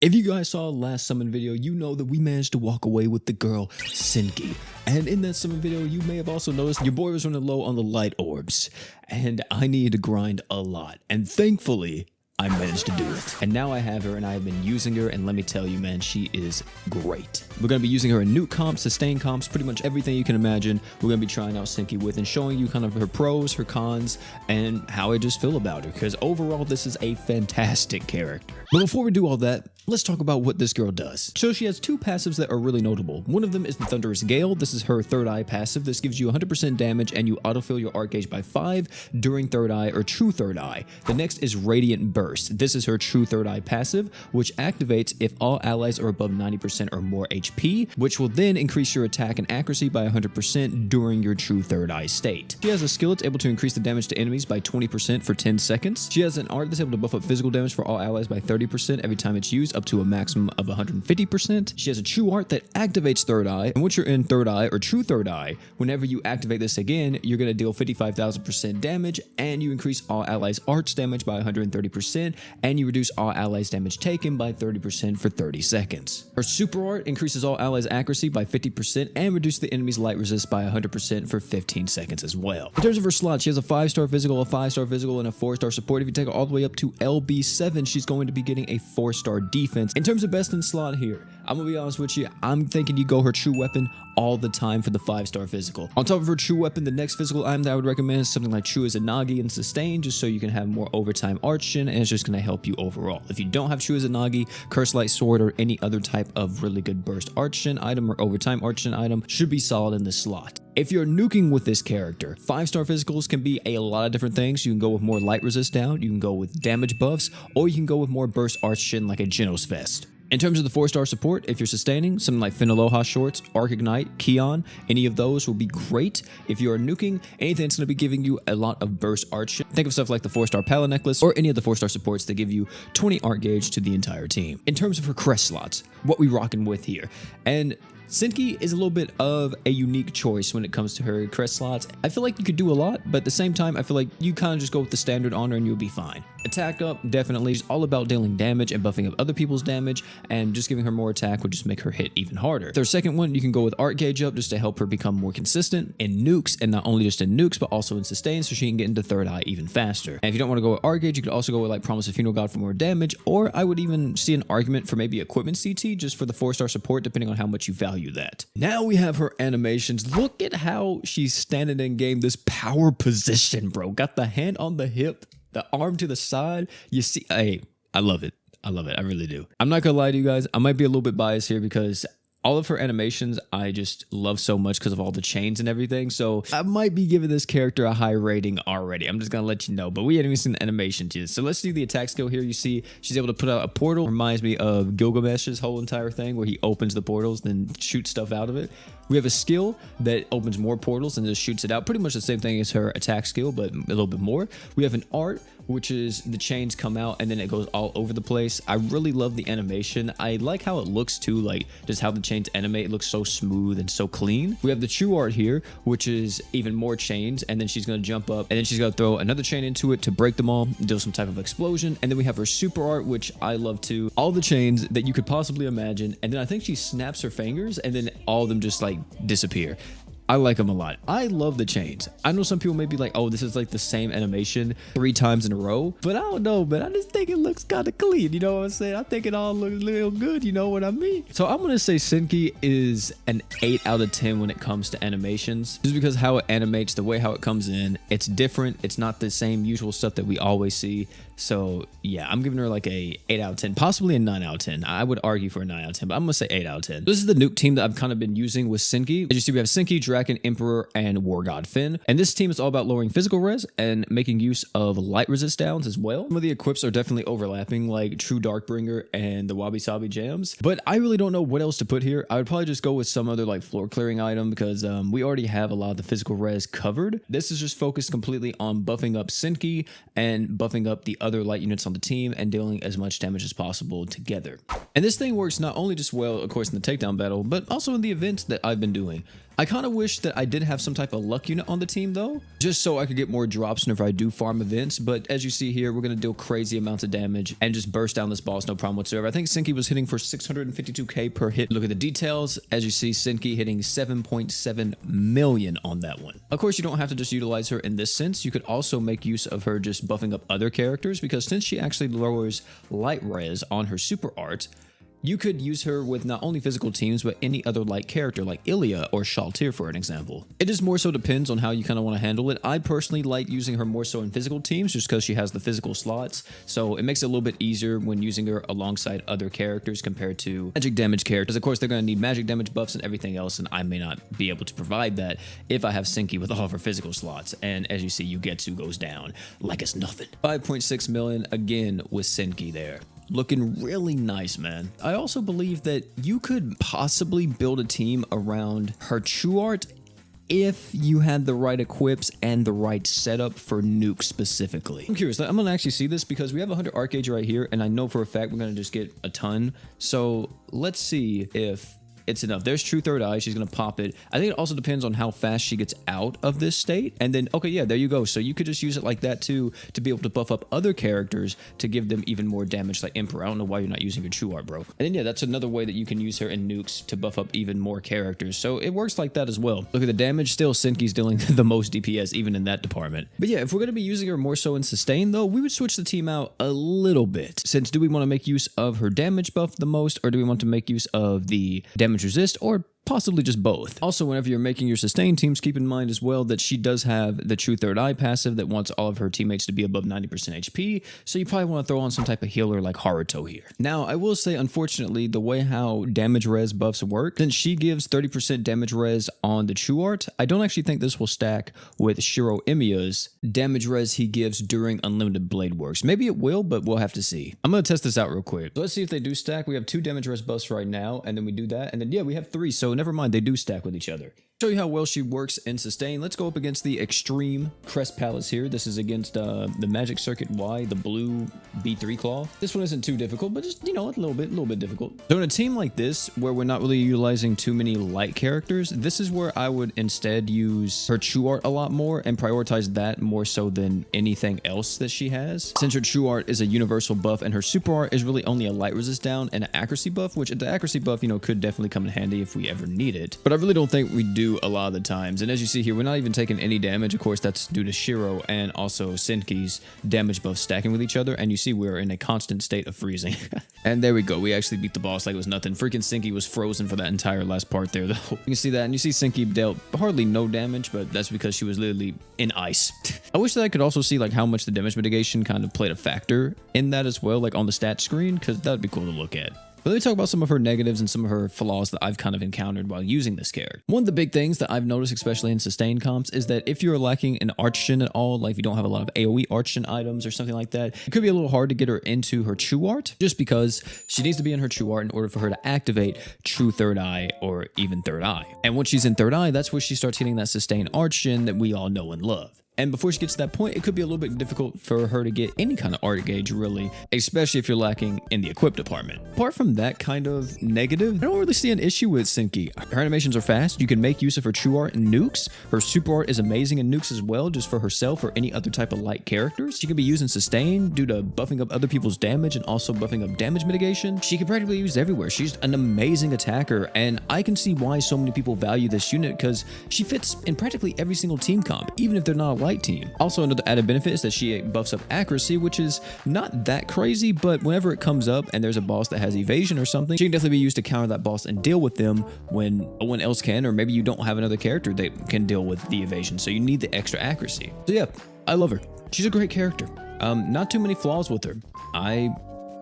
If you guys saw the last summon video, you know that we managed to walk away with the girl, Hazuki. And in that summon video, you may have also noticed your boy was running low on the light orbs. And I needed to grind a lot. And thankfully, I managed to do it. And now I have her and I have been using her, and let me tell you, man, she is great. We're going to be using her in nuke comps, sustain comps, pretty much everything you can imagine. We're going to be trying out Hazuki with and showing you kind of her pros, her cons, and how I just feel about her. Because overall, this is a fantastic character. But before we do all that, let's talk about what this girl does. So she has two passives that are really notable. One of them is the Thunderous Gale. This is her third eye passive. This gives you 100% damage and you autofill your art gauge by 5 during third eye or true third eye. The next is Radiant Burst. This is her true third eye passive, which activates if all allies are above 90% or more HP, which will then increase your attack and accuracy by 100% during your true third eye state. She has a skill that's able to increase the damage to enemies by 20% for 10 seconds. She has an art that's able to buff up physical damage for all allies by 30% every time it's used, up to a maximum of 150%. She has a true art that activates third eye, and once you're in third eye or true third eye, whenever you activate this again, you're going to deal 55,000% damage, and you increase all allies' arts damage by 130%, and you reduce all allies' damage taken by 30% for 30 seconds. Her super art increases all allies' accuracy by 50% and reduces the enemy's light resist by 100% for 15 seconds as well. In terms of her slots, she has a 5-star physical, a 5-star physical, and a 4-star support. If you take her all the way up to LB7, she's going to be getting a 4-star defense. In terms of best in slot here, I'm gonna be honest with you, I'm thinking you go her true weapon all the time for the 5-star physical. On top of her true weapon, the next physical item that I would recommend is something like True Izanagi and Sustain, just so you can have more overtime arch-in, and it's just gonna help you overall. If you don't have True Izanagi, Curse Light Sword, or any other type of really good burst arch-in item or overtime arch-in item should be solid in this slot. If you're nuking with this character, 5-star physicals can be a lot of different things. You can go with more light resist down, you can go with damage buffs, or you can go with more burst arch-in like a Genos Fest. In terms of the 4-star support, if you're sustaining, something like Finaloha Shorts, Arc Ignite, Keon, any of those will be great. If you are nuking, anything that's going to be giving you a lot of burst art shit, think of stuff like the 4-star Pala Necklace or any of the 4-star supports that give you 20 art gauge to the entire team. In terms of her crest slots, what we rocking with here, and Hazuki is a little bit of a unique choice when it comes to her crest slots. I feel like you could do a lot, but at the same time, I feel like you kind of just go with the standard honor and you'll be fine. Attack up, definitely. She's all about dealing damage and buffing up other people's damage, and just giving her more attack would just make her hit even harder. Their second one, you can go with art gauge up just to help her become more consistent in nukes, and not only just in nukes, but also in sustain, so she can get into third eye even faster. And if you don't want to go with art gauge, you could also go with like Promise of Funeral God for more damage, or I would even see an argument for maybe equipment CT just for the 4-star support, depending on how much you value that. Now we have her animations. Look at how she's standing in game. This power position, bro. Got the hand on the hip, the arm to the side. You see, hey, I love it. I love it. I really do. I'm not gonna lie to you guys. I might be a little bit biased here because all of her animations I just love so much because of all the chains and everything. So I might be giving this character a high rating already. I'm just going to let you know. But we haven't even seen the animations yet. So let's do the attack skill here. You see she's able to put out a portal. Reminds me of Gilgamesh's whole entire thing where he opens the portals then shoots stuff out of it. We have a skill that opens more portals and just shoots it out. Pretty much the same thing as her attack skill, but a little bit more. We have an art, which is the chains come out and then it goes all over the place. I really love the animation. I like how it looks too, like just how the chains animate. It looks so smooth and so clean. We have the true art here, which is even more chains, and then she's going to jump up and then she's going to throw another chain into it to break them all, do some type of explosion. And then we have her super art, which I love too. All the chains that you could possibly imagine. And then I think she snaps her fingers and then all of them just like disappear. I like them a lot. I love the chains. I know some people may be like, oh, this is like the same animation 3 times in a row, but I don't know, but I just think it looks kind of clean. You know what I'm saying? I think it all looks real good. You know what I mean? So I'm going to say Hazuki is an 8 out of 10 when it comes to animations, just because how it animates, the way how it comes in, it's different. It's not the same usual stuff that we always see. So yeah, I'm giving her like a 8 out of 10, possibly a 9 out of 10. I would argue for a 9 out of 10, but I'm gonna say 8 out of 10. This is the nuke team that I've kind of been using with Hazuki. As you see, we have Hazuki, Draken, Emperor, and War God Finn. And this team is all about lowering physical res and making use of light resist downs as well. Some of the equips are definitely overlapping, like True Darkbringer and the Wabi Sabi Jams. But I really don't know what else to put here. I would probably just go with some other like floor clearing item because we already have a lot of the physical res covered. This is just focused completely on buffing up Hazuki and buffing up the other light units on the team and dealing as much damage as possible together. And this thing works not only just well, of course, in the takedown battle, but also in the events that I've been doing. I kind of wish that I did have some type of luck unit on the team though, just so I could get more drops whenever I do farm events. But as you see here, we're going to deal crazy amounts of damage and just burst down this boss no problem whatsoever. I think Senki was hitting for 652k per hit. Look at the details. As you see, Senki hitting 7.7 million on that one. Of course, you don't have to just utilize her in this sense. You could also make use of her just buffing up other characters, because since she actually lowers light res on her super art, you could use her with not only physical teams, but any other light character like Ilya or Shaltir for an example. It just more so depends on how you kind of want to handle it. I personally like using her more so in physical teams just because she has the physical slots. So it makes it a little bit easier when using her alongside other characters compared to magic damage characters. Of course, they're going to need magic damage buffs and everything else, and I may not be able to provide that if I have Senki with all of her physical slots. And as you see, Yugetsu goes down like it's nothing. 5.6 million again with Senki there. Looking really nice, man. I also believe that you could possibly build a team around her true art if you had the right equips and the right setup for Nuke specifically. I'm curious, I'm gonna actually see this because we have 100 art gauge right here, and I know for a fact we're gonna just get a ton. So let's see if it's enough. There's True Third Eye. She's going to pop it. I think it also depends on how fast she gets out of this state. And then, okay, yeah, there you go. So you could just use it like that too, to be able to buff up other characters to give them even more damage, like Emperor. I don't know why you're not using your True Art, bro. And then, yeah, that's another way that you can use her in nukes to buff up even more characters. So it works like that as well. Look at the damage. Still, Senki's dealing the most DPS even in that department. But yeah, if we're going to be using her more so in sustain though, we would switch the team out a little bit. Since do we want to make use of her damage buff the most, or do we want to make use of the damage resist, or possibly just both? Also, whenever you're making your sustain teams, keep in mind as well that she does have the True Third Eye passive that wants all of her teammates to be above 90% HP, so you probably want to throw on some type of healer like Haruto here. Now, I will say, unfortunately, the way how damage res buffs work, since she gives 30% damage res on the True Art, I don't actually think this will stack with Shiro Imiya's damage res he gives during Unlimited Blade Works. Maybe it will, but we'll have to see. I'm going to test this out real quick. So let's see if they do stack. We have 2 damage res buffs right now, and then we do that, and then yeah, we have 3, so never mind, they do stack with each other. Show you how well she works in sustain. Let's go up against the Extreme Crest Palace here. This is against the Magic Circuit Y, the blue B3 claw. This one isn't too difficult, but just, you know, a little bit difficult. So in a team like this, where we're not really utilizing too many light characters, this is where I would instead use her True Art a lot more and prioritize that more so than anything else that she has. Since her True Art is a universal buff and her Super Art is really only a light resist down and an accuracy buff, which the accuracy buff, you know, could definitely come in handy if we ever need it. But I really don't think we do a lot of the times. And as you see here, we're not even taking any damage. Of course, that's due to Shiro and also Senki's damage buff stacking with each other. And you see we're in a constant state of freezing. And there we go. We actually beat the boss like it was nothing. Freaking Senki was frozen for that entire last part there, though. You can see that. And you see Senki dealt hardly no damage, but that's because she was literally in ice. I wish that I could also see like how much the damage mitigation kind of played a factor in that as well, like on the stat screen, because that would be cool to look at. But let me talk about some of her negatives and some of her flaws that I've kind of encountered while using this character. One of the big things that I've noticed, especially in sustain comps, is that if you're lacking an Arch-Shin at all, like if you don't have a lot of AoE Arch-Shin items or something like that, it could be a little hard to get her into her True Art, just because she needs to be in her True Art in order for her to activate True Third Eye or even Third Eye. And once she's in Third Eye, that's where she starts hitting that sustain Arch-Shin that we all know and love. And before she gets to that point, it could be a little bit difficult for her to get any kind of art gauge, really, especially if you're lacking in the equip department. Apart from that kind of negative, I don't really see an issue with Senki. Her animations are fast. You can make use of her True Art in nukes. Her Super Art is amazing in nukes as well, just for herself or any other type of light characters. She can be used in sustain due to buffing up other people's damage and also buffing up damage mitigation. She can practically be used everywhere. She's an amazing attacker, and I can see why so many people value this unit, because she fits in practically every single team comp, even if they're not a light team. Also, another added benefit is that she buffs up accuracy, which is not that crazy, but whenever it comes up and there's a boss that has evasion or something, she can definitely be used to counter that boss and deal with them when no one else can, or maybe you don't have another character that can deal with the evasion, so you need the extra accuracy. So yeah, I love her. She's a great character. Not too many flaws with her. I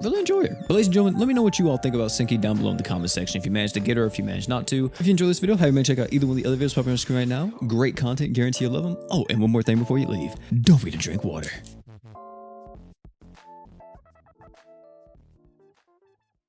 really enjoy her. But ladies and gentlemen, let me know what you all think about Senki down below in the comment section. If you managed to get her, if you managed not to. If you enjoyed this video, have you check out either one of the other videos popping on the screen right now. Great content, guarantee you love them. Oh, and one more thing before you leave. Don't forget to drink water.